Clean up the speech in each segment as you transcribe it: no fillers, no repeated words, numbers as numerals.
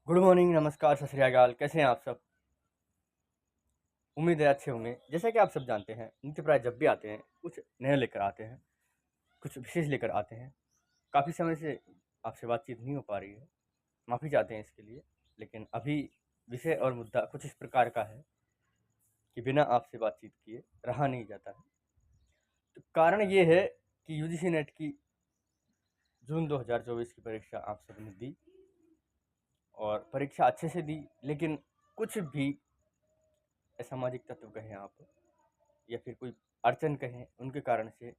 Good morning, नमस्कार, सत श्री अकाल। कैसे हैं आप सब? उम्मीद है अच्छे होंगे। जैसा कि आप सब जानते हैं, नित्य प्राय जब भी आते हैं कुछ नया लेकर आते हैं, कुछ विशेष लेकर आते हैं। काफ़ी समय से आपसे बातचीत नहीं हो पा रही है, माफ़ी चाहते हैं इसके लिए। लेकिन अभी विषय और मुद्दा कुछ इस प्रकार का है कि बिना आपसे बातचीत किए रहा नहीं जाता है। तो कारण ये है कि यूजीसी नेट की जून 2024 की परीक्षा आप सबने दी और परीक्षा अच्छे से दी, लेकिन कुछ भी असामाजिक तत्व कहें आप या फिर कोई अड़चन कहें, उनके कारण से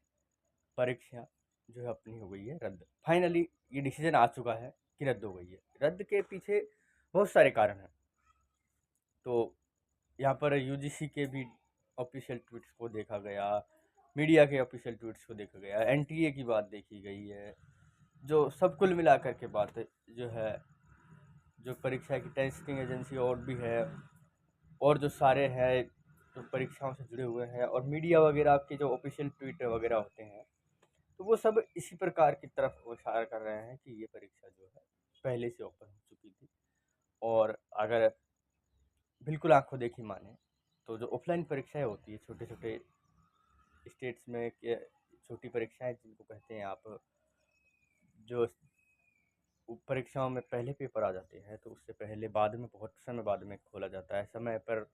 परीक्षा जो है अपनी हो गई है रद्द। फाइनली ये डिसीजन आ चुका है कि रद्द हो गई है। रद्द के पीछे बहुत सारे कारण हैं। तो यहाँ पर यूजीसी के भी ऑफिशियल ट्वीट्स को देखा गया, मीडिया के ऑफिशियल ट्वीट्स को देखा गया, एनटीए की बात देखी गई है। जो सब कुल मिलाकर के बात जो है, जो परीक्षा की टेस्टिंग एजेंसी और भी है, और जो सारे हैं जो परीक्षाओं से जुड़े हुए हैं, और मीडिया वगैरह के जो ऑफिशियल ट्वीट वगैरह होते हैं, तो वो सब इसी प्रकार की तरफ इशारा कर रहे हैं कि ये परीक्षा जो है पहले से ओपन हो चुकी थी। और अगर बिल्कुल आंखों देखी माने तो जो ऑफलाइन परीक्षाएं होती है छोटे छोटे स्टेट्स में के छोटी परीक्षाएं जिनको कहते हैं आप, जो परीक्षाओं में पहले पेपर आ जाते हैं तो उससे पहले बाद में बहुत समय बाद में खोला जाता है समय पर,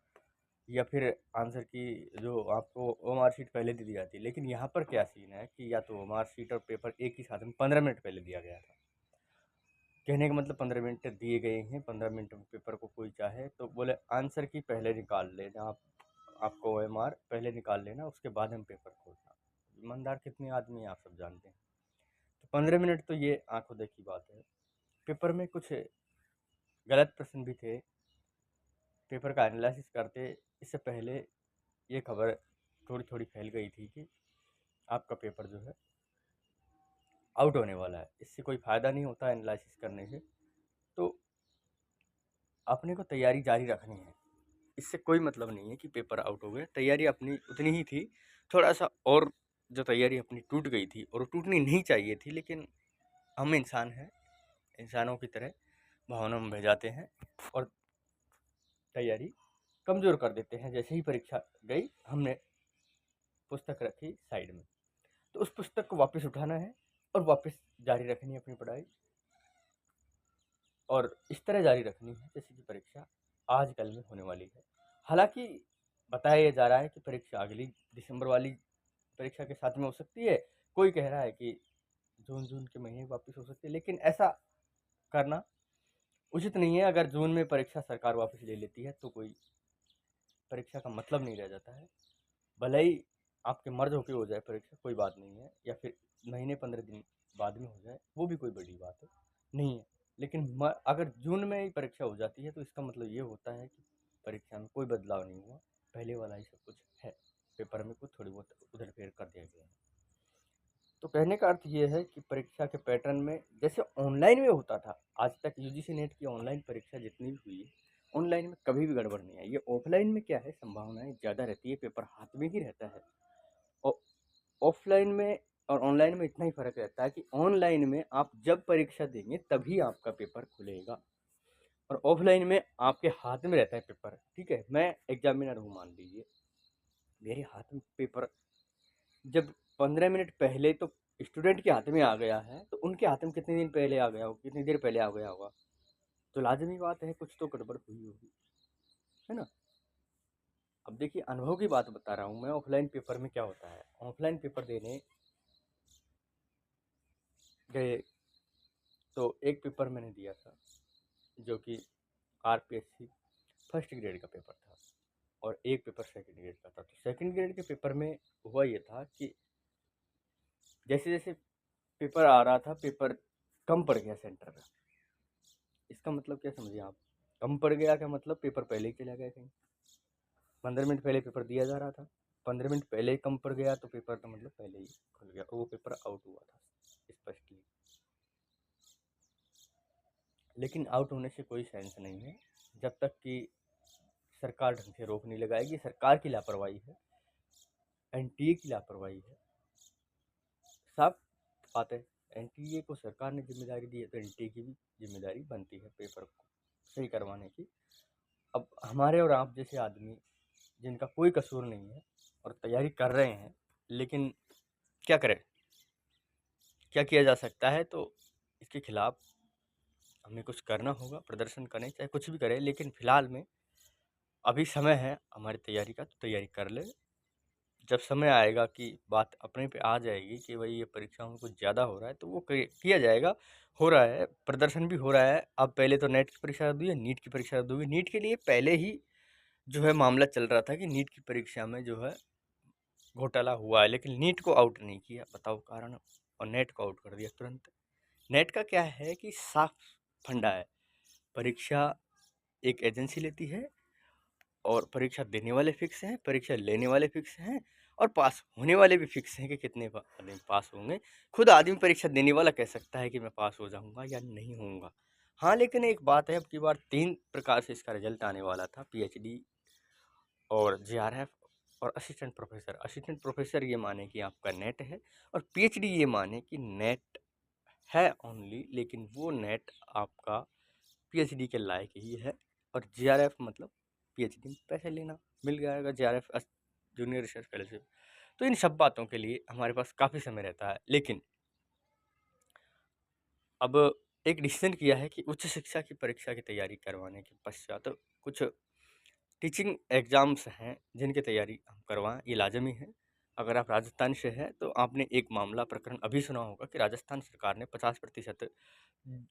या फिर आंसर की जो आपको ओएमआर शीट पहले दे दी जाती है। लेकिन यहाँ पर क्या सीन है कि या तो ओएमआर शीट और पेपर एक ही साथ में 15 मिनट पहले दिया गया था। कहने का मतलब 15 मिनट दिए गए हैं, 15 मिनट में पेपर को कोई चाहे तो बोले आंसर की पहले निकाल लेना आप, आपको ओएमआर पहले निकाल लेना, उसके बाद हम पेपर खोलना। ईमानदार कितने आदमी हैं आप सब जानते हैं। तो 15 मिनट तो ये आंखों देखी बात है। पेपर में कुछ गलत प्रश्न भी थे। पेपर का एनालिसिस करते इससे पहले ये खबर थोड़ी थोड़ी फैल गई थी कि आपका पेपर जो है आउट होने वाला है। इससे कोई फ़ायदा नहीं होता एनालिसिस करने से। तो अपने को तैयारी जारी रखनी है। इससे कोई मतलब नहीं है कि पेपर आउट हो गए, तैयारी अपनी उतनी ही थी। थोड़ा सा और जो तैयारी अपनी टूट गई थी, और वो टूटनी नहीं चाहिए थी, लेकिन हम इंसान हैं, इंसानों की तरह भावनाओं में बह जाते हैं और तैयारी कमज़ोर कर देते हैं। जैसे ही परीक्षा गई, हमने पुस्तक रखी साइड में, तो उस पुस्तक को वापस उठाना है और वापस जारी रखनी है अपनी पढ़ाई, और इस तरह जारी रखनी है जैसे कि परीक्षा आज कल में होने वाली है। हालांकि बताया जा रहा है कि परीक्षा अगली दिसंबर वाली परीक्षा के साथ में हो सकती है। कोई कह रहा है कि जून के महीने वापस हो सकती है, लेकिन ऐसा करना उचित नहीं है। अगर जून में परीक्षा सरकार वापस ले लेती है तो कोई परीक्षा का मतलब नहीं रह जाता है। भले ही आपके मर्ज होके हो जाए परीक्षा, कोई बात नहीं है, या फिर महीने 15 दिन बाद में हो जाए, वो भी कोई बड़ी बात है नहीं है। लेकिन अगर जून में ही परीक्षा हो जाती है तो इसका मतलब ये होता है कि परीक्षा में कोई बदलाव नहीं हुआ, पहले वाला ही सब कुछ है। पेपर में कुछ थोड़ी बहुत उधर फेर कर दिया गया है। तो कहने का अर्थ ये है कि परीक्षा के पैटर्न में जैसे ऑनलाइन में होता था, आज तक यूजीसी नेट की ऑनलाइन परीक्षा जितनी भी हुई है, ऑनलाइन में कभी भी गड़बड़ नहीं आई। ये ऑफलाइन में क्या है, संभावनाएं ज़्यादा रहती है, पेपर हाथ में ही रहता है। और ऑफलाइन में और ऑनलाइन में इतना ही फ़र्क रहता है कि ऑनलाइन में आप जब परीक्षा देंगे तभी आपका पेपर खुलेगा, और ऑफलाइन में आपके हाथ में रहता है पेपर। ठीक है, मैं एग्जामिनर हूँ मान लीजिए, मेरे हाथ में पेपर जब 15 मिनट पहले तो स्टूडेंट के हाथ में आ गया है, तो उनके हाथ में कितने दिन पहले आ गया होगा, कितनी देर पहले आ गया होगा। तो लाजमी बात है कुछ तो गड़बड़ हुई होगी, है ना। अब देखिए, अनुभव की बात बता रहा हूँ मैं। ऑफलाइन पेपर में क्या होता है, ऑफलाइन पेपर देने गए तो एक पेपर मैंने दिया था जो कि आरपीएससी फर्स्ट ग्रेड का पेपर था, और एक पेपर सेकंड ग्रेड का था। तो सेकंड ग्रेड के पेपर में हुआ ये था कि जैसे जैसे पेपर आ रहा था, पेपर कम पड़ गया सेंटर में। इसका मतलब क्या समझिए आप, कम पड़ गया का मतलब पेपर पहले ही चला गया कहीं। 15 मिनट पहले पेपर दिया जा रहा था, 15 मिनट पहले ही कम पड़ गया, तो पेपर का मतलब पहले ही खुल गया, और वो पेपर आउट हुआ था स्पष्टली। लेकिन आउट होने से कोई सेंस नहीं है जब तक कि सरकार ढंग से रोक नहीं लगाएगी। सरकार की लापरवाही है, एनटीए की लापरवाही है, साफ बात है। एनटीए को सरकार ने जिम्मेदारी दी है तो एनटीए की भी जिम्मेदारी बनती है पेपर को सही करवाने की। अब हमारे और आप जैसे आदमी जिनका कोई कसूर नहीं है और तैयारी कर रहे हैं, लेकिन क्या करें? क्या किया जा सकता है? तो इसके खिलाफ हमें कुछ करना होगा, प्रदर्शन करें, चाहे कुछ भी करें, लेकिन फ़िलहाल में अभी समय है हमारी तैयारी का, तो तैयारी कर लें। जब समय आएगा कि बात अपने पे आ जाएगी कि भाई ये परीक्षाओं में कुछ ज़्यादा हो रहा है, तो वो किया जाएगा। हो रहा है, प्रदर्शन भी हो रहा है। अब पहले तो नेट की परीक्षा दी है, नीट की परीक्षा दोगे। नीट के लिए पहले ही जो है मामला चल रहा था कि नीट की परीक्षा में जो है घोटाला हुआ है, लेकिन नीट को आउट नहीं किया, बताओ कारण, और नेट को आउट कर दिया तुरंत। नेट का क्या है कि साफ फंडा है, परीक्षा एक एजेंसी लेती है और परीक्षा देने वाले फिक्स हैं, परीक्षा लेने वाले फिक्स हैं, और पास होने वाले भी फिक्स हैं कि कितने आदमी पास होंगे। खुद आदमी परीक्षा देने वाला कह सकता है कि मैं पास हो जाऊंगा या नहीं होऊंगा। हाँ, लेकिन एक बात है, अब की बार 3 प्रकार से इसका रिजल्ट आने वाला था, पीएचडी और जेआरएफ और असिस्टेंट प्रोफेसर। असिस्टेंट प्रोफेसर ये माने कि आपका नेट है, और पीएचडी ये माने कि नेट है ओनली, लेकिन वो नेट आपका पीएचडी के लायक ही है। और जेआरएफ मतलब पीएचडी में पैसे लेना, मिल जाएगा जेआरएफ, जूनियर रिसर्च फेलोशिप। तो इन सब बातों के लिए हमारे पास काफ़ी समय रहता है, लेकिन अब एक डिसीजन किया है कि उच्च शिक्षा की परीक्षा की तैयारी करवाने के पश्चात कुछ टीचिंग एग्ज़ाम्स हैं जिनकी तैयारी हम करवाएं, ये लाजमी है। अगर आप राजस्थान से हैं तो आपने एक मामला प्रकरण अभी सुना होगा कि राजस्थान सरकार ने 50%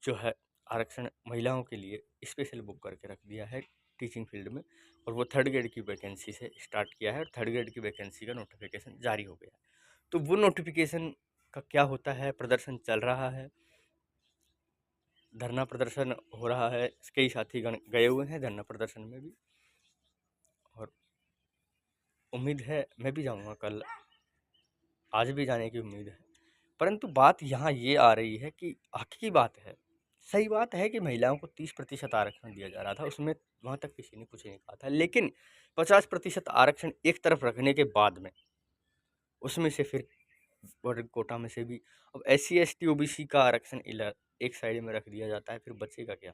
जो है आरक्षण महिलाओं के लिए स्पेशल बुक करके रख दिया है टीचिंग फील्ड में, और वो थर्ड ग्रेड की वैकेंसी से स्टार्ट किया है, और थर्ड ग्रेड की वैकेंसी का नोटिफिकेशन जारी हो गया है। तो वो नोटिफिकेशन का क्या होता है, प्रदर्शन चल रहा है, धरना प्रदर्शन हो रहा है, कई साथीगण गए हुए हैं धरना प्रदर्शन में भी, और उम्मीद है मैं भी जाऊंगा कल, आज भी जाने की उम्मीद है। परंतु बात यहाँ ये आ रही है कि हक़ी बात है, सही बात है कि महिलाओं को 30% आरक्षण दिया जा रहा था, उसमें वहाँ तक किसी ने कुछ नहीं कहा था, लेकिन 50% आरक्षण एक तरफ रखने के बाद में उसमें से फिर वर्ग कोटा में से भी अब SC ST OBC का आरक्षण एक साइड में रख दिया जाता है, फिर बचेगा क्या?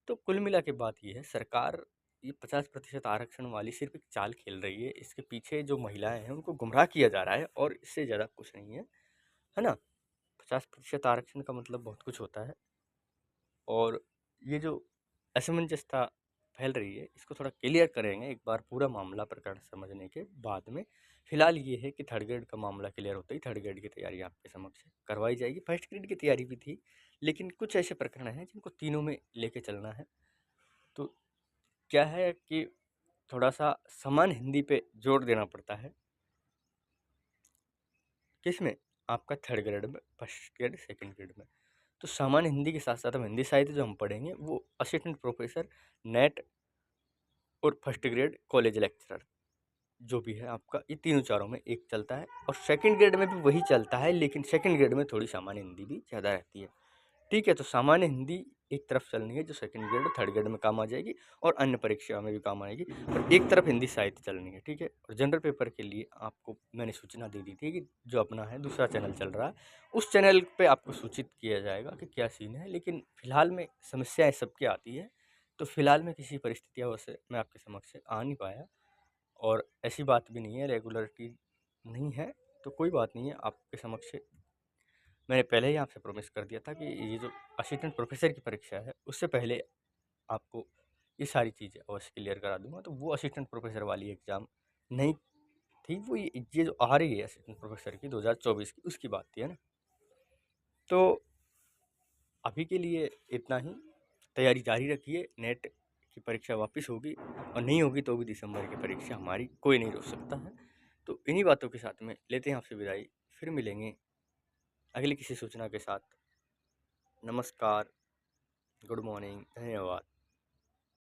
तो कुल मिला के बात ये है, सरकार ये 50% आरक्षण वाली सिर्फ एक चाल खेल रही है। इसके पीछे जो महिलाएं हैं उनको गुमराह किया जा रहा है, और इससे ज़्यादा कुछ नहीं है ना? 50% आरक्षण का मतलब बहुत कुछ होता है, और ये जो असमंजसता फैल रही है इसको थोड़ा क्लियर करेंगे एक बार पूरा मामला प्रकरण समझने के बाद में। फिलहाल ये है कि थर्ड ग्रेड का मामला क्लियर होता ही थर्ड ग्रेड की तैयारी आपके समक्ष करवाई जाएगी। फर्स्ट ग्रेड की तैयारी भी थी, लेकिन कुछ ऐसे प्रकरण हैं जिनको तीनों में लेके चलना है। तो क्या है कि थोड़ा सा समान हिंदी पे जोर देना पड़ता है। किसमें? आपका थर्ड ग्रेड में, फर्स्ट ग्रेड, सेकंड ग्रेड में। तो सामान्य हिंदी के साथ साथ हम हिंदी साहित्य जो हम पढ़ेंगे वो असिस्टेंट प्रोफेसर, नेट और फर्स्ट ग्रेड कॉलेज लेक्चरर जो भी है आपका, ये तीनों चारों में एक चलता है, और सेकंड ग्रेड में भी वही चलता है, लेकिन सेकंड ग्रेड में थोड़ी सामान्य हिंदी भी ज़्यादा रहती है। ठीक है, तो सामान्य हिंदी एक तरफ चलनी है जो सेकंड ग्रेड और थर्ड ग्रेड में काम आ जाएगी, और अन्य परीक्षा में भी काम आएगी, और एक तरफ हिंदी साहित्य चलनी है। ठीक है, और जनरल पेपर के लिए आपको मैंने सूचना दे दी थी कि जो अपना है दूसरा चैनल चल रहा है, उस चैनल पे आपको सूचित किया जाएगा कि क्या सीन है। लेकिन फ़िलहाल में समस्याएँ सबकी आती है, तो फ़िलहाल में किसी परिस्थितियों से मैं आपके समक्ष आ नहीं पाया, और ऐसी बात भी नहीं है, रेगुलरिटी नहीं है, तो कोई बात नहीं है। आपके समक्ष मैंने पहले ही आपसे प्रॉमिस कर दिया था कि ये जो असिस्टेंट प्रोफेसर की परीक्षा है उससे पहले आपको ये सारी चीज़ें अवश्य क्लियर करा दूंगा। तो वो असिस्टेंट प्रोफेसर वाली एग्ज़ाम नहीं थी, वो ये जो आ रही है असिस्टेंट प्रोफेसर की 2024 की, उसकी बात थी, है ना? तो अभी के लिए इतना ही, तैयारी जारी रखिए। नेट की परीक्षा वापस होगी, और नहीं होगी तो भी दिसंबर की परीक्षा हमारी कोई नहीं रोक सकता है। तो इन्हीं बातों के साथ में लेते हैं आपसे विदाई, फिर मिलेंगे अगली किसी सूचना के साथ। नमस्कार, गुड मॉर्निंग, धन्यवाद।